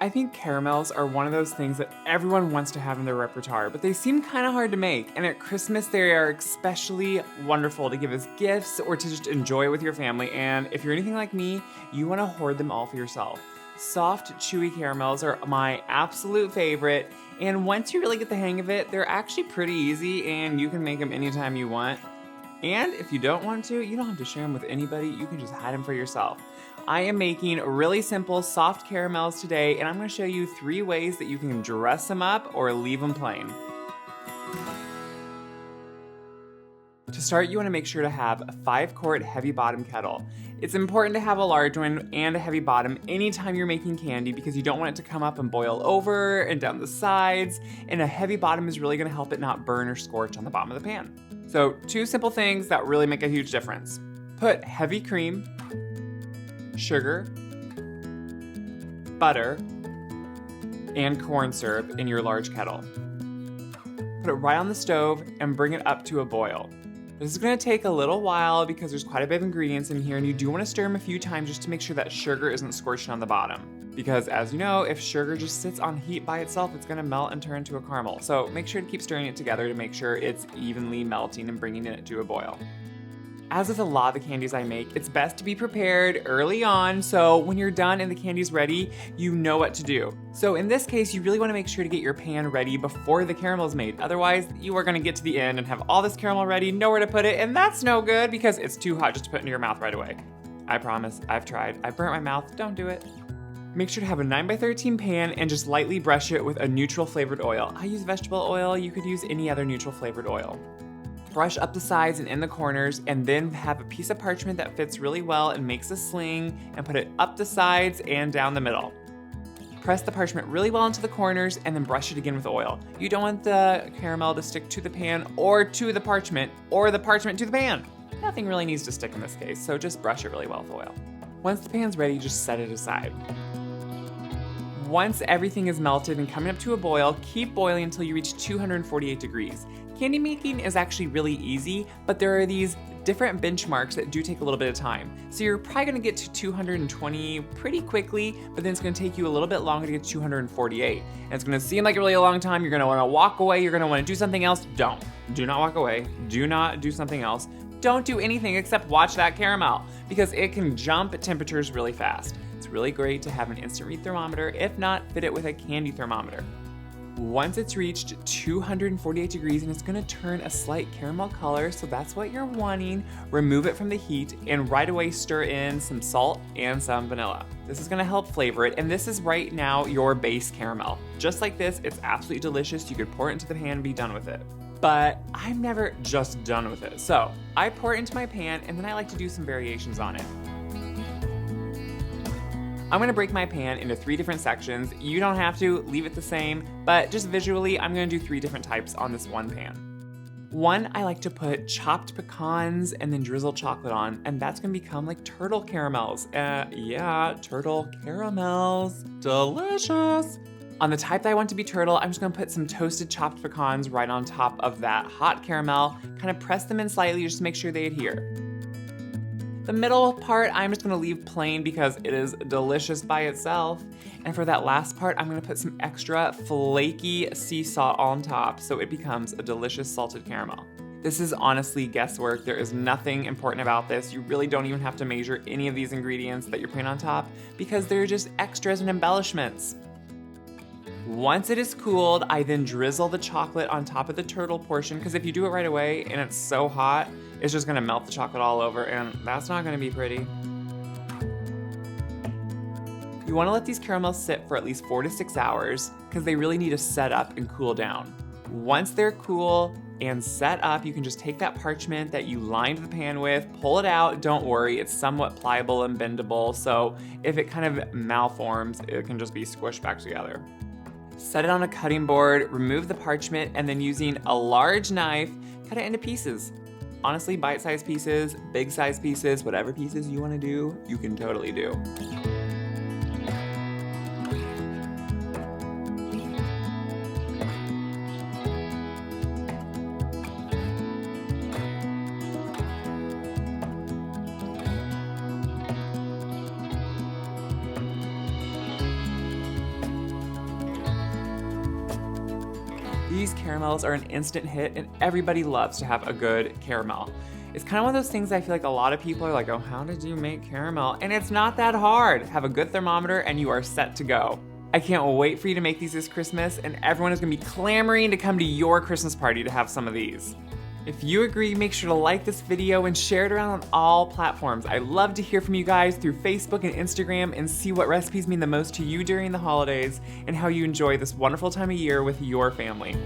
I think caramels are one of those things that everyone wants to have in their repertoire, but they seem kind of hard to make. And at Christmas, they are especially wonderful to give as gifts or to just enjoy with your family. And if you're anything like me, you want to hoard them all for yourself. Soft, chewy caramels are my absolute favorite. And once you really get the hang of it, they're actually pretty easy and you can make them anytime you want. And if you don't want to, you don't have to share them with anybody. You can just hide them for yourself. I am making really simple soft caramels today, and I'm going to show you 3 ways that you can dress them up or leave them plain. To start, you want to make sure to have a 5-quart heavy bottom kettle. It's important to have a large one and a heavy bottom anytime you're making candy because you don't want it to come up and boil over and down the sides, and a heavy bottom is really going to help it not burn or scorch on the bottom of the pan. So 2 simple things that really make a huge difference. Put heavy cream, sugar, butter, and corn syrup in your large kettle. Put it right on the stove and bring it up to a boil. This is going to take a little while because there's quite a bit of ingredients in here and you do want to stir them a few times just to make sure that sugar isn't scorching on the bottom. Because as you know, if sugar just sits on heat by itself, it's going to melt and turn into a caramel. So make sure to keep stirring it together to make sure it's evenly melting and bringing it to a boil. As with a lot of the candies I make, it's best to be prepared early on so when you're done and the candy's ready, you know what to do. So in this case, you really want to make sure to get your pan ready before the caramel is made. Otherwise, you are going to get to the end and have all this caramel ready, nowhere to put it, and that's no good because it's too hot just to put into your mouth right away. I promise, I've tried. I burnt my mouth, don't do it. Make sure to have a 9x13 pan and just lightly brush it with a neutral flavored oil. I use vegetable oil, you could use any other neutral flavored oil. Brush up the sides and in the corners, and then have a piece of parchment that fits really well and makes a sling, and put it up the sides and down the middle. Press the parchment really well into the corners and then brush it again with oil. You don't want the caramel to stick to the pan or to the parchment or the parchment to the pan. Nothing really needs to stick in this case, so just brush it really well with oil. Once the pan's ready, just set it aside. Once everything is melted and coming up to a boil, keep boiling until you reach 248 degrees. Candy making is actually really easy, but there are these different benchmarks that do take a little bit of time. So you're probably gonna get to 220 pretty quickly, but then it's gonna take you a little bit longer to get to 248. And it's gonna seem like a really long time. You're gonna wanna walk away, you're gonna wanna do something else. Don't. Do not walk away. Do not do something else. Don't do anything except watch that caramel because it can jump temperatures really fast. It's really great to have an instant read thermometer. If not, fit it with a candy thermometer. Once it's reached 248 degrees and it's gonna turn a slight caramel color, so that's what you're wanting, remove it from the heat and right away stir in some salt and some vanilla. This is gonna help flavor it, and this is right now your base caramel. Just like this, it's absolutely delicious. You could pour it into the pan and be done with it. But I'm never just done with it. So I pour it into my pan and then I like to do some variations on it. I'm gonna break my pan into 3 different sections. You don't have to, leave it the same, but just visually, I'm gonna do 3 different types on this one pan. One, I like to put chopped pecans and then drizzle chocolate on, and that's gonna become like turtle caramels. Yeah, turtle caramels, delicious. On the type that I want to be turtle, I'm just gonna put some toasted chopped pecans right on top of that hot caramel, kind of press them in slightly just to make sure they adhere. The middle part, I'm just gonna leave plain because it is delicious by itself. And for that last part, I'm gonna put some extra flaky sea salt on top so it becomes a delicious salted caramel. This is honestly guesswork. There is nothing important about this. You really don't even have to measure any of these ingredients that you're putting on top because they're just extras and embellishments. Once it is cooled, I then drizzle the chocolate on top of the turtle portion because if you do it right away and it's so hot, it's just gonna melt the chocolate all over and that's not gonna be pretty. You wanna let these caramels sit for at least 4 to 6 hours because they really need to set up and cool down. Once they're cool and set up, you can just take that parchment that you lined the pan with, pull it out, don't worry, it's somewhat pliable and bendable, so if it kind of malforms, it can just be squished back together. Set it on a cutting board, remove the parchment, and then using a large knife, cut it into pieces. Honestly, bite-sized pieces, big-sized pieces, whatever pieces you want to do, you can totally do. These caramels are an instant hit and everybody loves to have a good caramel. It's kind of one of those things I feel like a lot of people are like, oh, how did you make caramel? And it's not that hard. Have a good thermometer and you are set to go. I can't wait for you to make these this Christmas, and everyone is gonna be clamoring to come to your Christmas party to have some of these. If you agree, make sure to like this video and share it around on all platforms. I love to hear from you guys through Facebook and Instagram and see what recipes mean the most to you during the holidays and how you enjoy this wonderful time of year with your family.